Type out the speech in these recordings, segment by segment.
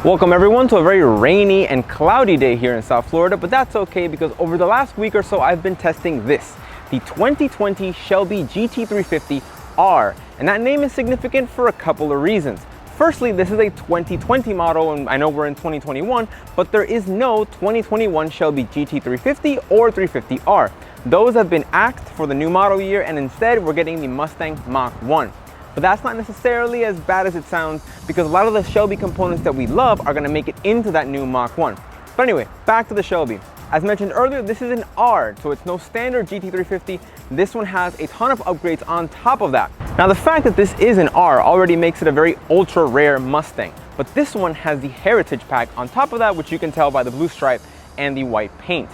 Welcome everyone to a very rainy and cloudy day here in South Florida, but that's okay because over the last week or so I've been testing this, the 2020 Shelby GT350R, and that name is significant for a couple of reasons. Firstly, this is a 2020 model, and I know we're in 2021, but there is no 2021 Shelby GT350 or 350R. Those have been axed for the new model year, and instead we're getting the Mustang Mach 1. But that's not necessarily as bad as it sounds, because a lot of the Shelby components that we love are going to make it into that new Mach 1. But anyway, back to the Shelby. As mentioned earlier, this is an R, so it's no standard GT350. This one has a ton of upgrades on top of that. Now the fact that this is an R already makes it a very ultra rare Mustang, but this one has the Heritage Pack on top of that, which you can tell by the blue stripe and the white paint.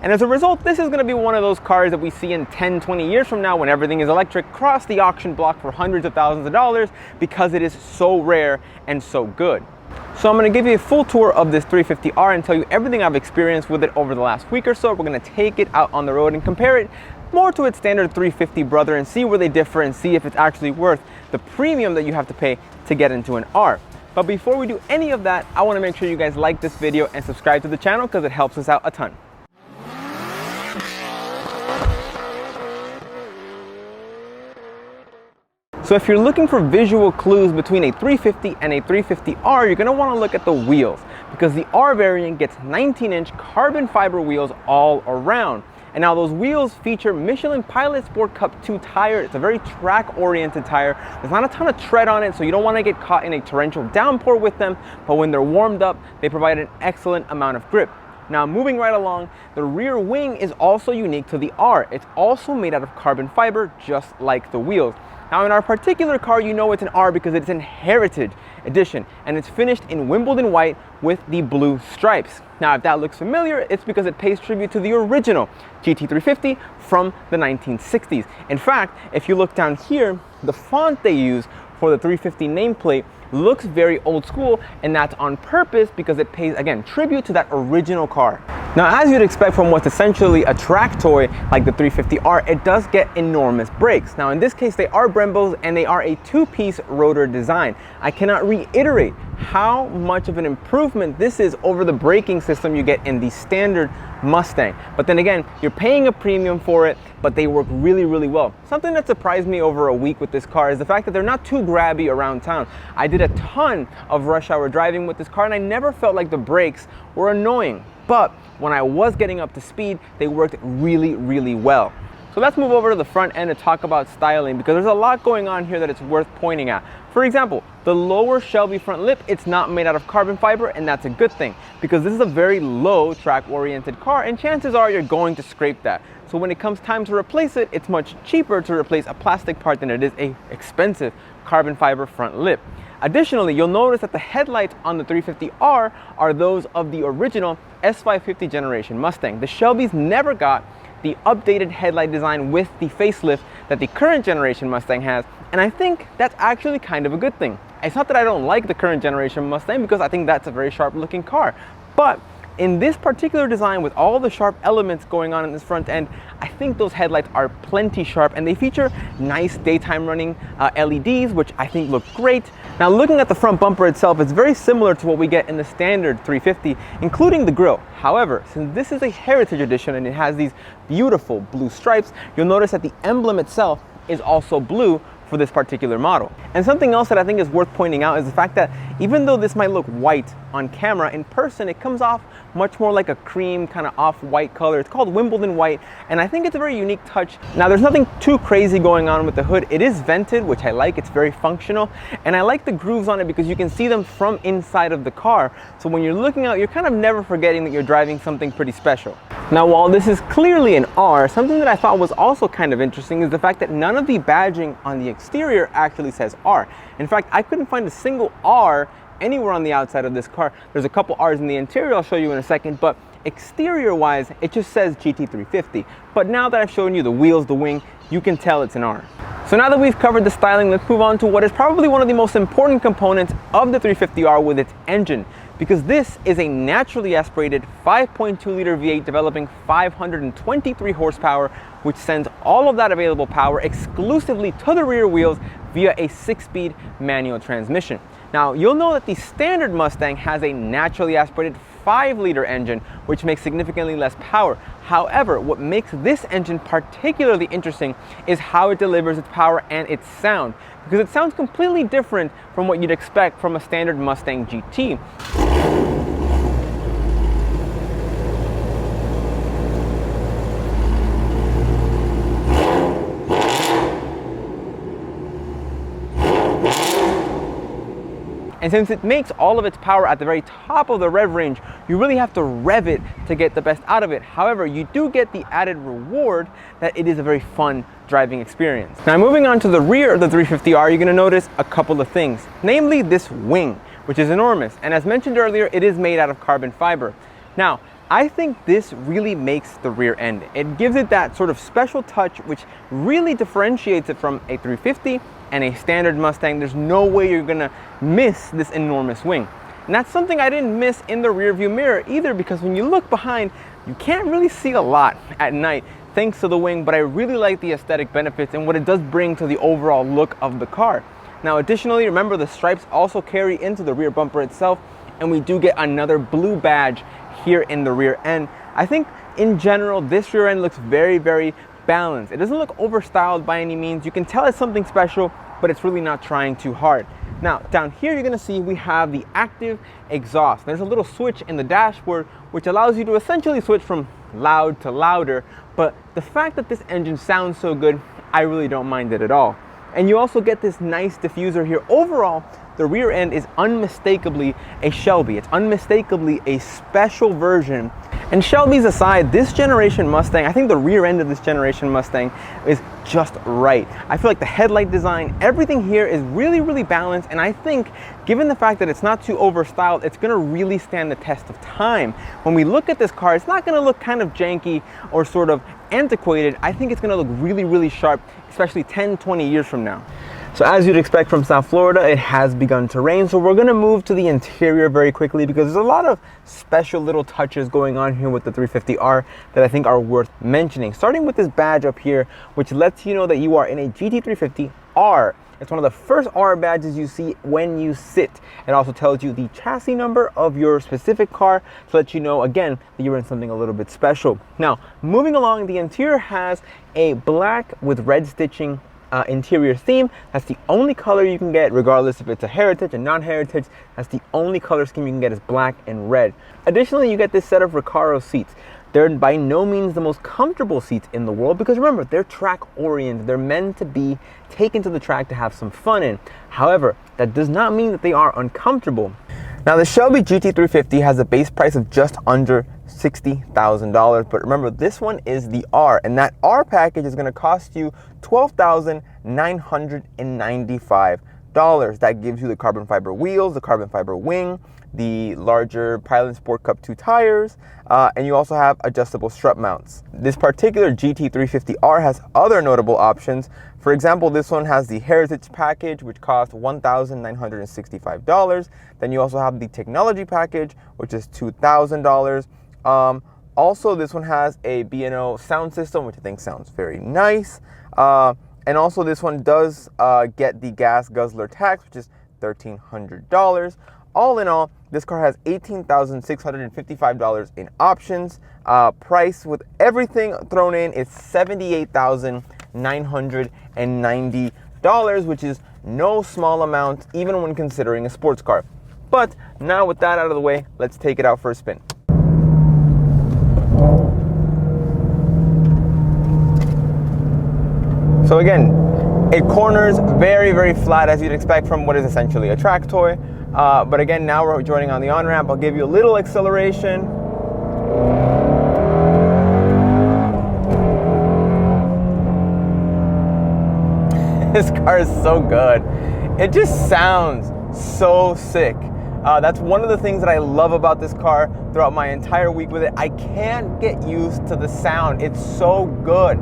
And as a result, this is going to be one of those cars that we see in 10, 20 years from now when everything is electric cross the auction block for hundreds of thousands of dollars because it is so rare and so good. So I'm going to give you a full tour of this 350R and tell you everything I've experienced with it over the last week or so. We're going to take it out on the road and compare it more to its standard 350 brother and see where they differ and see if it's actually worth the premium that you have to pay to get into an R. But before we do any of that, I want to make sure you guys like this video and subscribe to the channel because it helps us out a ton. So if you're looking for visual clues between a 350 and a 350R, you're going to want to look at the wheels, because the R variant gets 19-inch carbon fiber wheels all around. And now those wheels feature Michelin Pilot Sport Cup 2 tire. It's a very track-oriented tire. There's not a ton of tread on it, so you don't want to get caught in a torrential downpour with them, but when they're warmed up, they provide an excellent amount of grip. Now moving right along, the rear wing is also unique to the R. It's also made out of carbon fiber, just like the wheels. Now in our particular car, you know it's an R because it's an Heritage Edition, and it's finished in Wimbledon white with the blue stripes. Now if that looks familiar, it's because it pays tribute to the original GT350 from the 1960s. In fact, if you look down here, the font they use for the 350 nameplate looks very old school, and that's on purpose because it pays, again, tribute to that original car. Now, as you'd expect from what's essentially a track toy like the 350R, it does get enormous brakes. Now, in this case, they are Brembos and they are a two-piece rotor design. I cannot reiterate how much of an improvement this is over the braking system you get in the standard Mustang. But then again, you're paying a premium for it, but they work really, really well. Something that surprised me over a week with this car is the fact that they're not too grabby around town. I did a ton of rush hour driving with this car and I never felt like the brakes were annoying. But when I was getting up to speed, they worked really, really well. So let's move over to the front end and talk about styling, because there's a lot going on here that it's worth pointing at. For example, the lower Shelby front lip, it's not made out of carbon fiber, and that's a good thing because this is a very low track-oriented car and chances are you're going to scrape that. So when it comes time to replace it, it's much cheaper to replace a plastic part than it is a expensive carbon fiber front lip. Additionally, you'll notice that the headlights on the 350R are those of the original S550 generation Mustang. The Shelbys never got the updated headlight design with the facelift that the current generation Mustang has, and I think that's actually kind of a good thing. It's not that I don't like the current generation Mustang, because I think that's a very sharp looking car, but in this particular design with all the sharp elements going on in this front end, I think those headlights are plenty sharp and they feature nice daytime running LEDs, which I think look great. Now looking at the front bumper itself, it's very similar to what we get in the standard 350, including the grille. However, since this is a Heritage Edition and it has these beautiful blue stripes, you'll notice that the emblem itself is also blue for this particular model. And something else that I think is worth pointing out is the fact that even though this might look white on camera, in person it comes off much more like a cream kind of off-white color. It's called Wimbledon white, and I think it's a very unique touch. Now there's nothing too crazy going on with the hood. It is vented, which I like. It's very functional, and I like the grooves on it because you can see them from inside of the car. So when you're looking out, you're kind of never forgetting that you're driving something pretty special. Now while this is clearly an R, something that I thought was also kind of interesting is the fact that none of the badging on the exterior actually says R. In fact, I couldn't find a single R anywhere on the outside of this car. There's a couple R's in the interior I'll show you in a second, but exterior wise it just says GT350. But now that I've shown you the wheels, the wing, you can tell it's an R. So now that we've covered the styling, let's move on to what is probably one of the most important components of the 350R with its engine, because this is a naturally aspirated 5.2 liter V8 developing 523 horsepower, which sends all of that available power exclusively to the rear wheels via a 6-speed manual transmission. Now, you'll know that the standard Mustang has a naturally aspirated 5-liter engine, which makes significantly less power. However, what makes this engine particularly interesting is how it delivers its power and its sound, because it sounds completely different from what you'd expect from a standard Mustang GT. And since it makes all of its power at the very top of the rev range, you really have to rev it to get the best out of it. However, you do get the added reward that it is a very fun driving experience. Now, moving on to the rear of the 350R, you're gonna notice a couple of things, namely this wing, which is enormous. And as mentioned earlier, it is made out of carbon fiber. Now, I think this really makes the rear end. It gives it that sort of special touch, which really differentiates it from a 350 and a standard Mustang. There's no way you're gonna miss this enormous wing. And that's something I didn't miss in the rear view mirror either, because when you look behind, you can't really see a lot at night thanks to the wing, but I really like the aesthetic benefits and what it does bring to the overall look of the car. Now, additionally, remember the stripes also carry into the rear bumper itself, and we do get another blue badge here in the rear end. I think in general, this rear end looks very, very balanced. It doesn't look overstyled by any means. You can tell it's something special, but it's really not trying too hard. Now, down here, you're gonna see we have the active exhaust. There's a little switch in the dashboard, which allows you to essentially switch from loud to louder, but the fact that this engine sounds so good, I really don't mind it at all. And you also get this nice diffuser here. Overall, the rear end is unmistakably a Shelby. It's unmistakably a special version. And Shelby's aside, this generation Mustang, I think the rear end of this generation Mustang is just right. I feel like the headlight design, everything here is really, really balanced. And I think given the fact that it's not too overstyled, it's gonna really stand the test of time. When we look at this car, it's not gonna look kind of janky or sort of antiquated. I think it's gonna look really, really sharp, especially 10, 20 years from now. So as you'd expect from South Florida, it has begun to rain. So we're gonna move to the interior very quickly, because there's a lot of special little touches going on here with the 350R that I think are worth mentioning. Starting with this badge up here, which lets you know that you are in a GT350R. It's one of the first R badges you see when you sit. It also tells you the chassis number of your specific car to let you know, again, that you're in something a little bit special. Now, moving along, the interior has a black with red stitching interior theme. That's the only color you can get, regardless if it's a heritage and non-heritage. That's the only color scheme you can get, is black and red. Additionally, you get this set of Recaro seats. They're by no means the most comfortable seats in the world, because remember, they're track oriented. They're meant to be taken to the track to have some fun in. However, that does not mean that they are uncomfortable. Now, the Shelby GT350 has a base price of just under $60,000, but remember, this one is the R, and that R package is going to cost you $12,995. That gives you the carbon fiber wheels, the carbon fiber wing, the larger Pilot Sport Cup 2 tires, and you also have adjustable strut mounts. This particular GT350R has other notable options. For example, this one has the Heritage package, which costs $1,965. Then you also have the Technology package, which is $2,000. Also, this one has a B&O sound system, which I think sounds very nice. And also, this one does get the gas guzzler tax, which is $1,300. All in all, this car has $18,655 in options. Price with everything thrown in is $78,990, which is no small amount, even when considering a sports car. But now, with that out of the way, let's take it out for a spin. So again, it corners very, very flat, as you'd expect from what is essentially a track toy. But again, now we're joining on the on-ramp. I'll give you a little acceleration. This car is so good. It just sounds so sick. That's one of the things that I love about this car throughout my entire week with it. I can't get used to the sound. It's so good.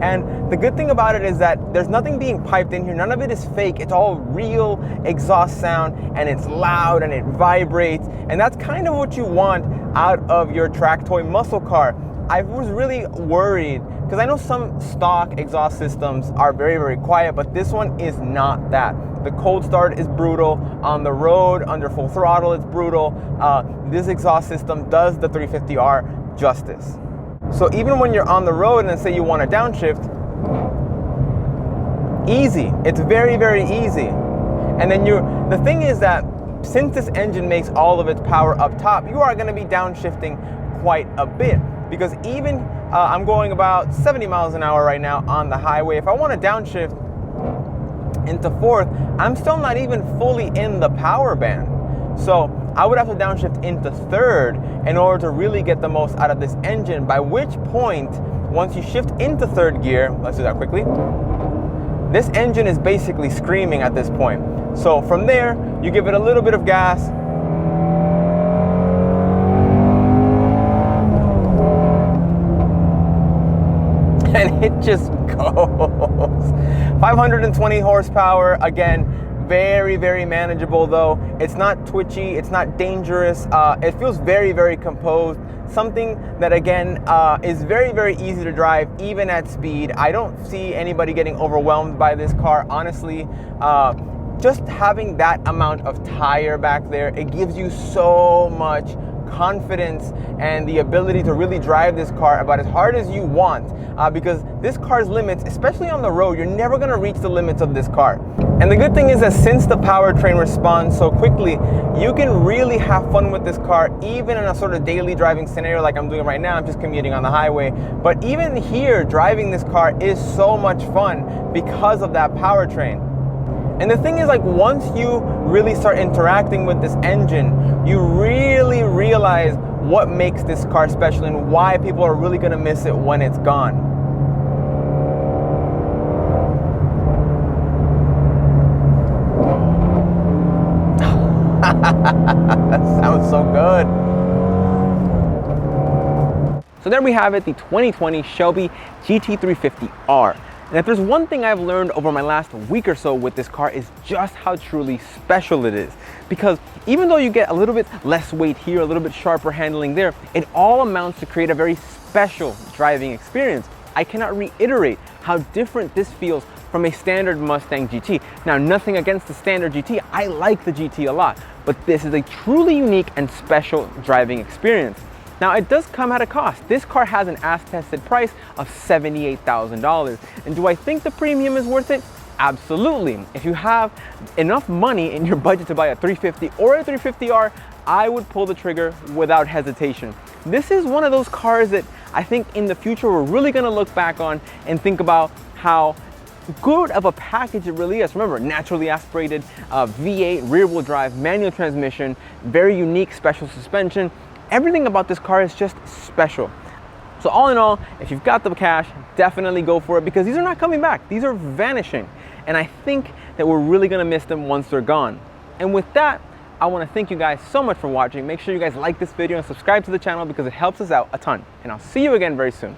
And the good thing about it is that there's nothing being piped in here. None of it is fake. It's all real exhaust sound, and it's loud and it vibrates. And that's kind of what you want out of your track toy muscle car. I was really worried because I know some stock exhaust systems are very, very quiet, but this one is not that. The cold start is brutal. On the road, under full throttle, it's brutal. This exhaust system does the 350R justice. So even when you're on the road and say you want to downshift, easy. It's very, very easy. And then the thing is that since this engine makes all of its power up top, you are going to be downshifting quite a bit. Because even I'm going about 70 miles an hour right now on the highway. If I want to downshift into fourth, I'm still not even fully in the power band. So I would have to downshift into third in order to really get the most out of this engine, by which point, once you shift into third gear, let's do that quickly, this engine is basically screaming at this point. So from there, you give it a little bit of gas, and it just goes. 520 horsepower, again, very, very manageable though. It's not twitchy, it's not dangerous. It feels very, very composed. Something that, again, is very, very easy to drive, even at speed. I don't see anybody getting overwhelmed by this car, honestly. Just having that amount of tire back there, it gives you so much confidence and the ability to really drive this car about as hard as you want, because this car's limits, especially on the road, you're never going to reach the limits of this car. And the good thing is that since the powertrain responds so quickly, you can really have fun with this car, even in a sort of daily driving scenario like I'm doing right now. I'm just commuting on the highway, but even here, driving this car is so much fun because of that powertrain. And the thing is, like, once you really start interacting with this engine, you really realize what makes this car special and why people are really gonna miss it when it's gone. That sounds so good. So there we have it, the 2020 Shelby GT350R. And if there's one thing I've learned over my last week or so with this car, is just how truly special it is. Because even though you get a little bit less weight here, a little bit sharper handling there, it all amounts to create a very special driving experience. I cannot reiterate how different this feels from a standard Mustang GT. Now, nothing against the standard GT, I like the GT a lot, but this is a truly unique and special driving experience. Now, it does come at a cost. This car has an as-tested price of $78,000. And do I think the premium is worth it? Absolutely. If you have enough money in your budget to buy a 350 or a 350R, I would pull the trigger without hesitation. This is one of those cars that I think in the future we're really gonna look back on and think about how good of a package it really is. Remember, naturally aspirated V8 rear-wheel drive, manual transmission, very unique special suspension. Everything about this car is just special. So all in all, if you've got the cash, definitely go for it, because these are not coming back. These are vanishing. And I think that we're really gonna miss them once they're gone. And with that, I wanna thank you guys so much for watching. Make sure you guys like this video and subscribe to the channel because it helps us out a ton. And I'll see you again very soon.